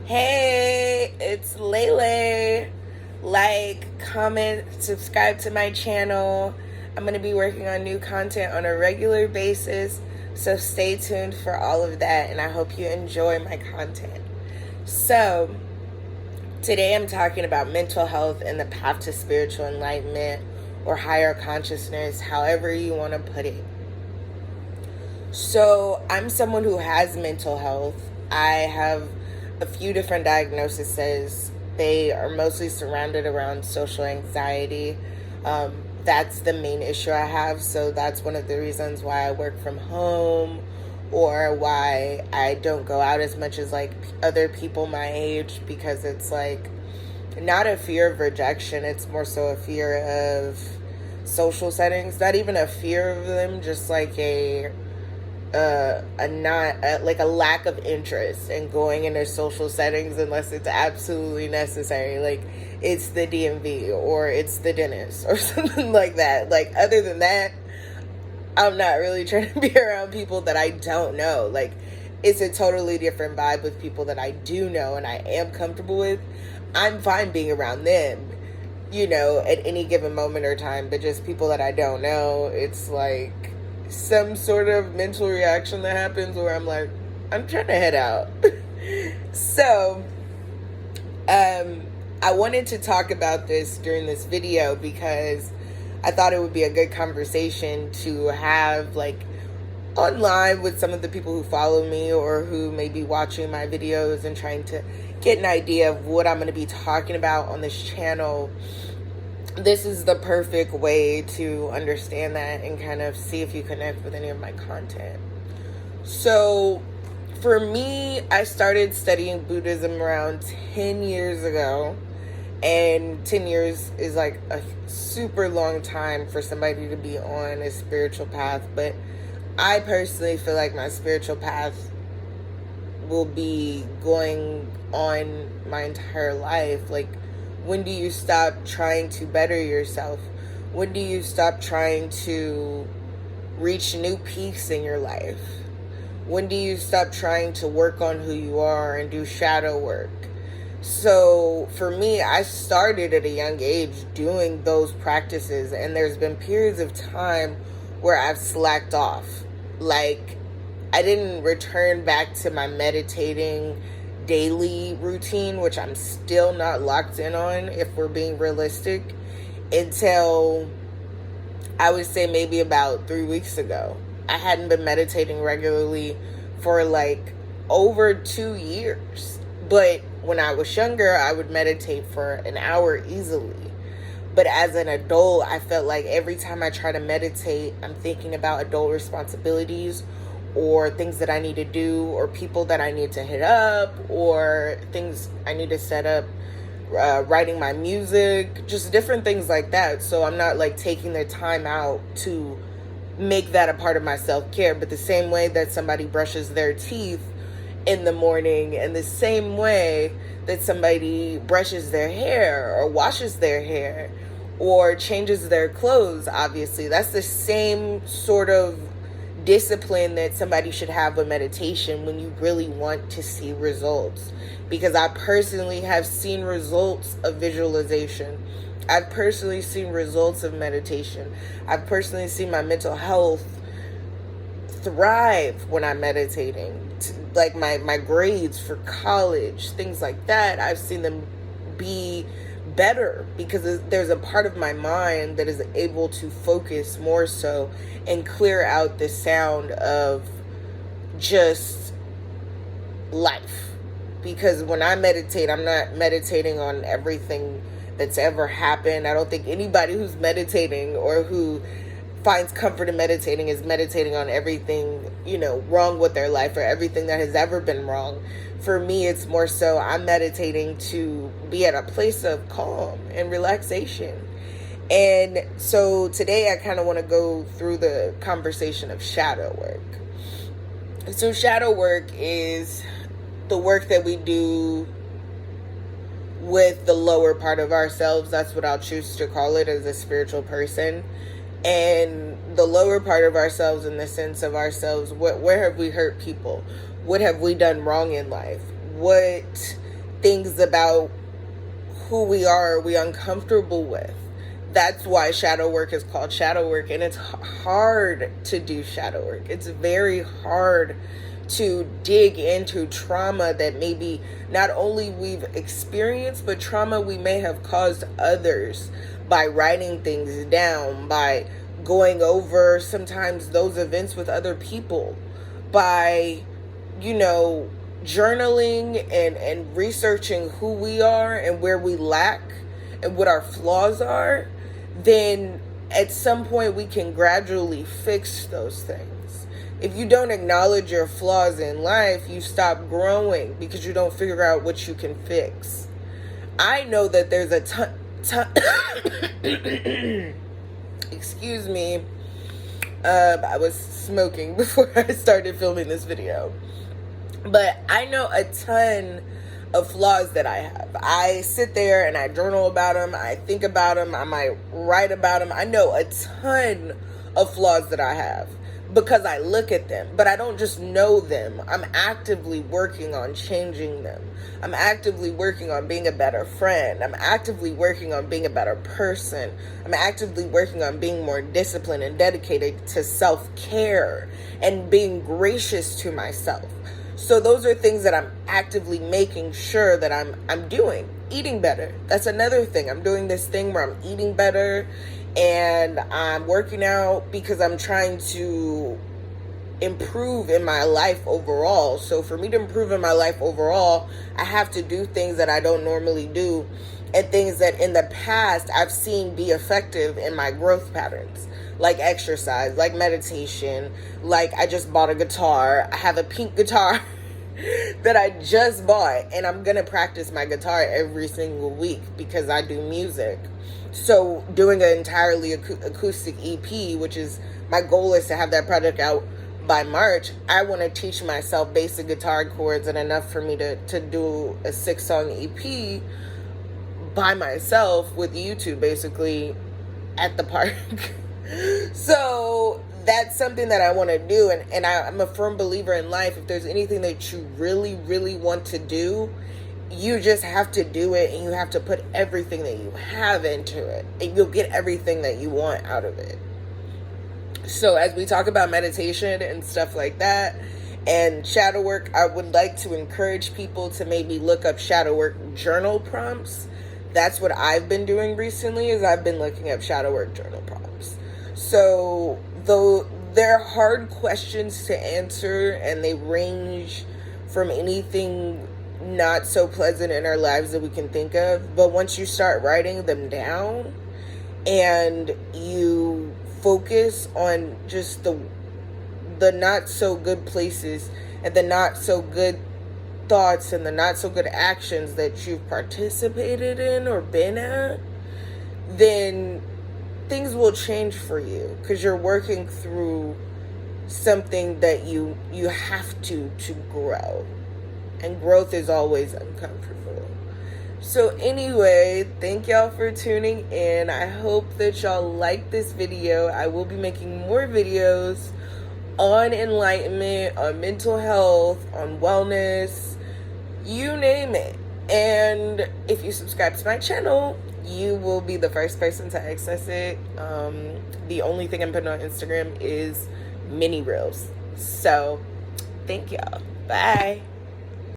Hey, it's Lele. Like, comment, subscribe to my channel. I'm going to be working on new content on a regular basis, so stay tuned for all of that, and I hope you enjoy my content. So, today I'm talking about mental health and the path to spiritual enlightenment or higher consciousness, however you want to put it. So, I'm someone who has mental health. I have a few different diagnoses. They are mostly surrounded around social anxiety. That's the main issue I have. So that's one of the reasons why I work from home, or why I don't go out as much as like other people my age, because it's like not a fear of rejection. It's more so a fear of social settings. Not even a fear of them, just like like a lack of interest in going into social settings unless it's absolutely necessary. Like it's the DMV or it's the dentist or something like that. Like other than that, I'm not really trying to be around people that I don't know. Like it's a totally different vibe with people that I do know and I am comfortable with. I'm fine being around them, at any given moment or time, but just people that I don't know, it's like some sort of mental reaction that happens where I'm like, I'm trying to head out. So, I wanted to talk about this during this video because I thought it would be a good conversation to have like online with some of the people who follow me or who may be watching my videos and trying to get an idea of what I'm going to be talking about on this channel. This is the perfect way to understand that and kind of see if you connect with any of my content. So for me, I started studying Buddhism around 10 years ago. And 10 years is like a super long time for somebody to be on a spiritual path. But I personally feel like my spiritual path will be going on my entire life. Like, when do you stop trying to better yourself? When do you stop trying to reach new peaks in your life? When do you stop trying to work on who you are and do shadow work? So for me, I started at a young age doing those practices, and there's been periods of time where I've slacked off. Like, I didn't return back to my meditating daily routine, which I'm still not locked in on, if we're being realistic, until I would say maybe about 3 weeks ago. I hadn't been meditating regularly for like over 2 years. But when I was younger, I would meditate for an hour easily. But as an adult, I felt like every time I try to meditate, I'm thinking about adult responsibilities or things that I need to do or people that I need to hit up or things I need to set up, writing my music, just different things like that. So I'm not like taking the time out to make that a part of my self-care. But the same way that somebody brushes their teeth in the morning and the same way that somebody brushes their hair or washes their hair or changes their clothes, obviously, that's the same sort of discipline that somebody should have with meditation when you really want to see results. Because I personally have seen results of visualization. I've personally seen results of meditation. I've personally seen my mental health thrive when I'm meditating. Like my grades for college, things like that, I've seen them be better because there's a part of my mind that is able to focus more so and clear out the sound of just life. Because when I meditate, I'm not meditating on everything that's ever happened. I don't think anybody who's meditating or who finds comfort in meditating is meditating on everything, wrong with their life or everything that has ever been wrong. For me, it's more so I'm meditating to be at a place of calm and relaxation. And so today I kind of want to go through the conversation of shadow work. So shadow work is the work that we do with the lower part of ourselves. That's what I'll choose to call it as a spiritual person. And the lower part of ourselves, in the sense of ourselves, where have we hurt people? What have we done wrong in life? What things about who we are uncomfortable with. That's why shadow work is called shadow work, and it's hard to do shadow work. It's very hard to dig into trauma that maybe not only we've experienced, but trauma we may have caused others by writing things down, by going over sometimes those events with other people, by, journaling and researching who we are and where we lack and what our flaws are. Then at some point we can gradually fix those things. If you don't acknowledge your flaws in life, you stop growing because you don't figure out what you can fix. I know that there's a ton excuse me, I was smoking before I started filming this video, but I know a ton of flaws that I have. I sit there and I journal about them. I think about them. I might write about them. I know a ton of flaws that I have because I look at them, but I don't just know them. I'm actively working on changing them. I'm actively working on being a better friend. I'm actively working on being a better person. I'm actively working on being more disciplined and dedicated to self-care and being gracious to myself. So those are things that I'm actively making sure that I'm doing. Eating better. That's another thing. I'm doing this thing where I'm eating better and I'm working out because I'm trying to improve in my life overall. So for me to improve in my life overall, I have to do things that I don't normally do and things that in the past I've seen be effective in my growth patterns. Like exercise, like meditation, like I just bought a guitar. I have a pink guitar that I just bought, and I'm going to practice my guitar every single week because I do music. So doing an entirely acoustic EP, which is my goal is to have that project out by March. I want to teach myself basic guitar chords and enough for me to do a 6-song EP by myself with YouTube basically at the park. So that's something that I want to do. And I'm a firm believer in life. If there's anything that you really, really want to do, you just have to do it, and you have to put everything that you have into it, and you'll get everything that you want out of it. So as we talk about meditation and stuff like that and shadow work, I would like to encourage people to maybe look up shadow work journal prompts. That's what I've been doing recently, is I've been looking up shadow work journal prompts. So though they're hard questions to answer, and they range from anything not so pleasant in our lives that we can think of, but once you start writing them down and you focus on just the not so good places and the not so good thoughts and the not so good actions that you've participated in or been at, then things will change for you, because you're working through something that you have to grow, and growth is always uncomfortable. So anyway, thank y'all for tuning in. I hope that y'all like this video. I will be making more videos on enlightenment, on mental health, on wellness, you name it. And if you subscribe to my channel, you will be the first person to access it. The only thing I'm putting on Instagram is mini reels. So thank y'all. Bye.